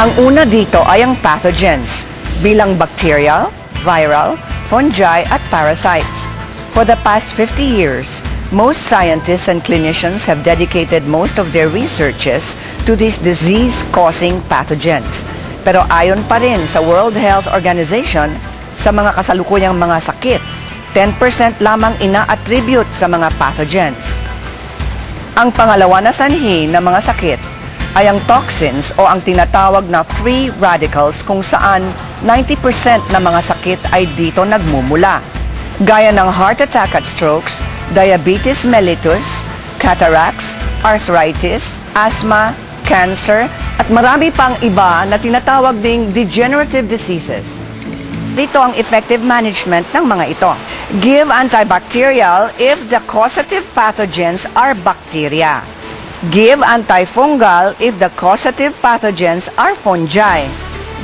Ang una dito ay ang pathogens, bilang bacterial, viral, fungi at parasites. For the past 50 years, most scientists and clinicians have dedicated most of their researches to these disease-causing pathogens. Pero ayon pa rin sa World Health Organization, sa mga kasalukuyang mga sakit, 10% lamang ina-attribute sa mga pathogens. Ang pangalawa na sanhi ng mga sakit ay ang toxins o ang tinatawag na free radicals kung saan 90% ng mga sakit ay dito nagmumula. Gaya ng heart attack at strokes, diabetes mellitus, cataracts, arthritis, asthma, cancer, at marami pang iba na tinatawag ding degenerative diseases. Dito ang effective management ng mga ito. Give antibacterial if the causative pathogens are bacteria. Give antifungal if the causative pathogens are fungi.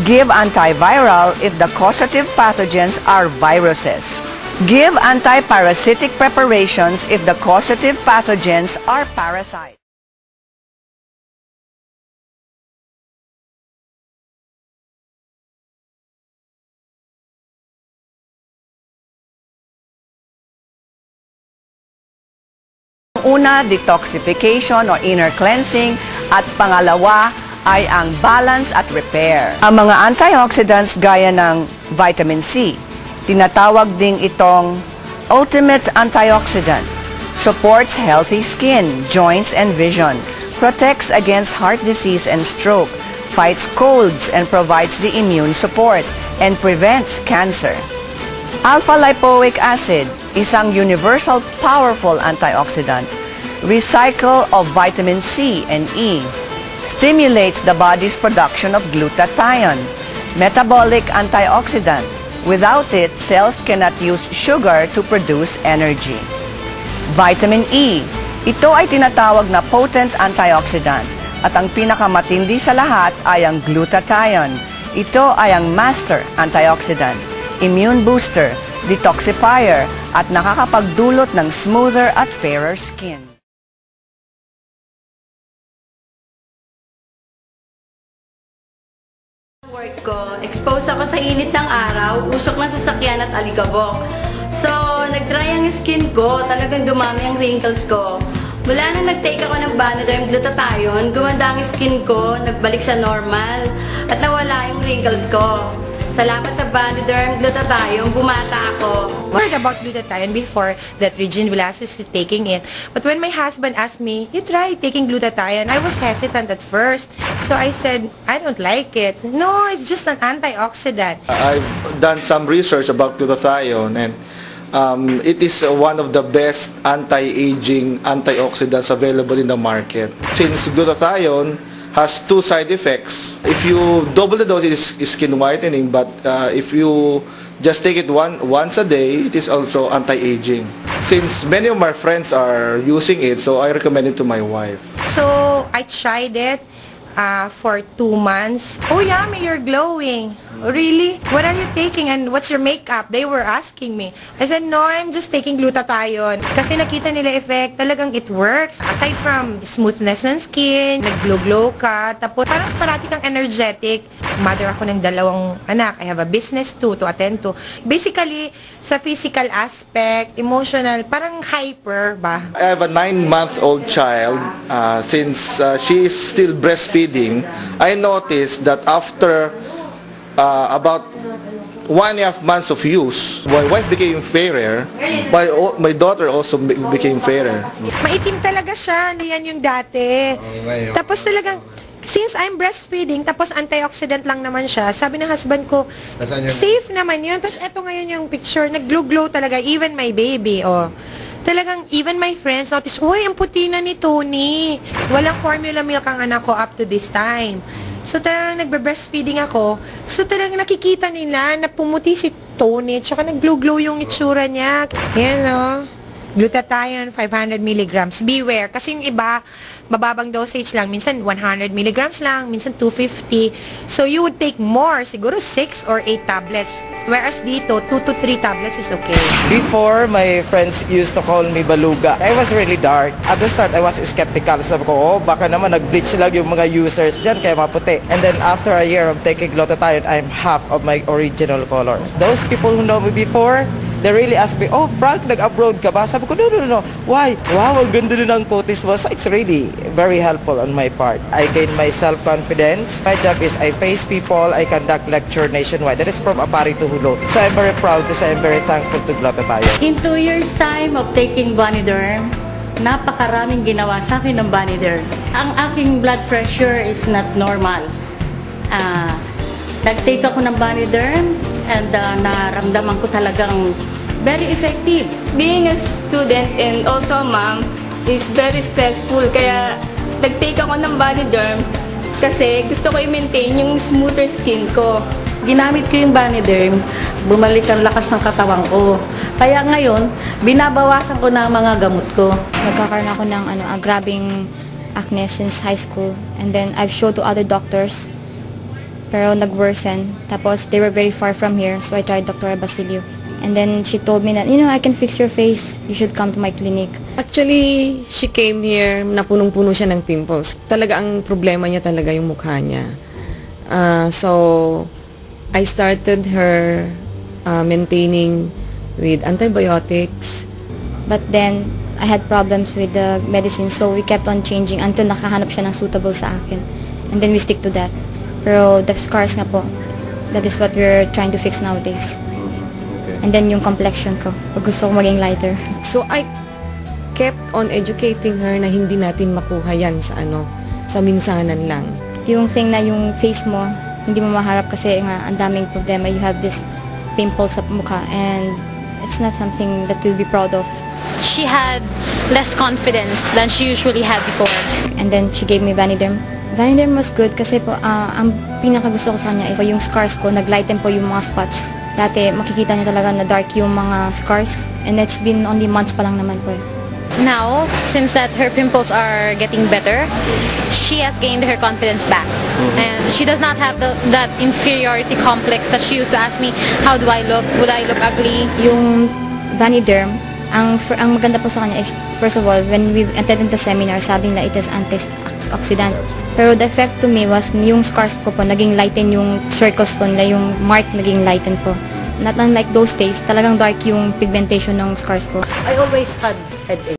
Give antiviral if the causative pathogens are viruses. Give antiparasitic preparations if the causative pathogens are parasites. Una, detoxification o inner cleansing, at pangalawa ay ang balance at repair. Ang mga antioxidants gaya ng vitamin C, tinatawag ding itong ultimate antioxidant, supports healthy skin, joints and vision, protects against heart disease and stroke, fights colds and provides the immune support, and prevents cancer. Alpha-lipoic acid, isang universal powerful antioxidant, recycle of vitamin C and E, stimulates the body's production of glutathione, metabolic antioxidant. Without it, cells cannot use sugar to produce energy. Vitamin E, ito ay tinatawag na potent antioxidant at ang pinakamatindi sa lahat ay ang glutathione. Ito ay ang master antioxidant, immune booster, detoxifier, at nakakapagdulot ng smoother at fairer skin. Work ko, expose ako sa init ng araw, usok ng sasakyan at alikabok. So, nag-dry ang skin ko, talagang dumami ang wrinkles ko. Mula nang nag-take ako ng Vanaderm Glutathione, gumanda ang skin ko, nagbalik sa normal, at nawala yung wrinkles ko. Salamat sa Vanaderm Glutathione, bumata ako. I heard about glutathione before that Regine Velasquez is taking it. But when my husband asked me, you try taking glutathione, I was hesitant at first. So I said, I don't like it. No, it's just an antioxidant. I've done some research about glutathione, and it is one of the best anti-aging antioxidants available in the market. Since glutathione has two side effects. If you double the dose, it is skin whitening, but if you just take it once a day, it is also anti-aging. Since many of my friends are using it, so I recommend it to my wife. So I tried it for 2 months. Oh, yummy, you're glowing. Really? What are you taking and what's your makeup? They were asking me. I said, no, I'm just taking glutathione. Kasi nakita nila effect, talagang it works. Aside from smoothness ng skin, nag-glow-glow ka, tapos parang parati kang energetic. Mother ako ng 2 anak. I have a business to attend to. Basically, sa physical aspect, emotional, parang hyper ba? I have a 9-month-old child. Since she is still breastfeeding, I noticed that after about 1.5 months of use, my wife became fairer, my daughter also became fairer. Maitim talaga siya, hindi yan yung dati. Tapos talagang, since I'm breastfeeding, tapos antioxidant lang naman siya, sabi ng husband ko, safe naman yun. Tapos eto ngayon yung picture, nag-glow-glow talaga, even my baby, oh. Talagang, even my friends notice, uy, ang puti na ni Tony. Walang formula milk ang anak ko up to this time. So talagang nagbe-breastfeeding ako. So talagang nakikita nila na pumuti si Tony, tsaka nag-glow-glow yung itsura niya. Yan, oh. Glutathione, 500 milligrams. Beware, kasi yung iba, mababang dosage lang. Minsan 100 milligrams lang, minsan 250. So you would take more, siguro 6 or 8 tablets. Whereas dito, 2 to 3 tablets is okay. Before, my friends used to call me Baluga. I was really dark. At the start, I was skeptical. Sabi ko, oh, baka naman nag-bleach lang yung mga users dyan, kaya maputi. And then after a year of taking glutathione, I'm half of my original color. Those people who know me before, they really ask me, oh, Frank, nag-abroad ka ba? Sabi ko, no. Why? Wow, ang ganda na ng kutis mo. So it's really very helpful on my part. I gain my self-confidence. My job is I face people, I conduct lecture nationwide. That is from Apari to Hulo. So I'm very proud to say I'm very thankful to glutathione. In 2 years' time of taking Baniderm, napakaraming ginawa sa akin ng Baniderm. Ang aking blood pressure is not normal. Nag-take ako ng Baniderm and naramdaman ko talagang very effective. Being a student and also a mom is very stressful. Kaya nag-take ako ng Baniderm kasi gusto ko i-maintain yung smoother skin ko. Ginamit ko yung Baniderm, bumalik ang lakas ng katawan ko. Kaya ngayon, binabawasan ko na ang mga gamot ko. Nagkakaroon ako ng grabbing acne since high school. And then I've showed to other doctors, pero nag-worsen. Tapos they were very far from here, so I tried Dr. Basilio. And then she told me that, I can fix your face. You should come to my clinic. Actually, she came here, napunong-puno siya ng pimples. Talaga ang problema niya talaga yung mukha niya. So, I started her maintaining with antibiotics. But then, I had problems with the medicine, so we kept on changing until nakahanap siya ng suitable sa akin. And then we stick to that. Pero the scars nga po, that is what we're trying to fix nowadays. And then yung complexion ko, pag gusto ko maging lighter. So I kept on educating her na hindi natin makuha yan sa minsanan lang. Yung thing na yung face mo, hindi mo maharap kasi nga ang daming problema. You have this pimples sa mukha and it's not something that you'll be proud of. She had less confidence than she usually had before. And then she gave me Vaniderm. Vaniderm was good kasi po, ang pinakagusto ko sa kanya is yung scars ko, naglighten po yung mga spots. Dati makikita niyo talaga na dark yung mga scars and it's been only months pa lang naman po. Now, since that her pimples are getting better, she has gained her confidence back. And she does not have that inferiority complex that she used to ask me, how do I look? Would I look ugly? Yung Vaniderm, ang maganda po sa kanya is, first of all, when we attended the seminar, sabi nila it is antioxidant. Pero the effect to me was yung scars ko po, naging lighten yung circles po nila, yung mark naging lighten po. Not unlike those days, talagang dark yung pigmentation ng scars ko. I always had headache.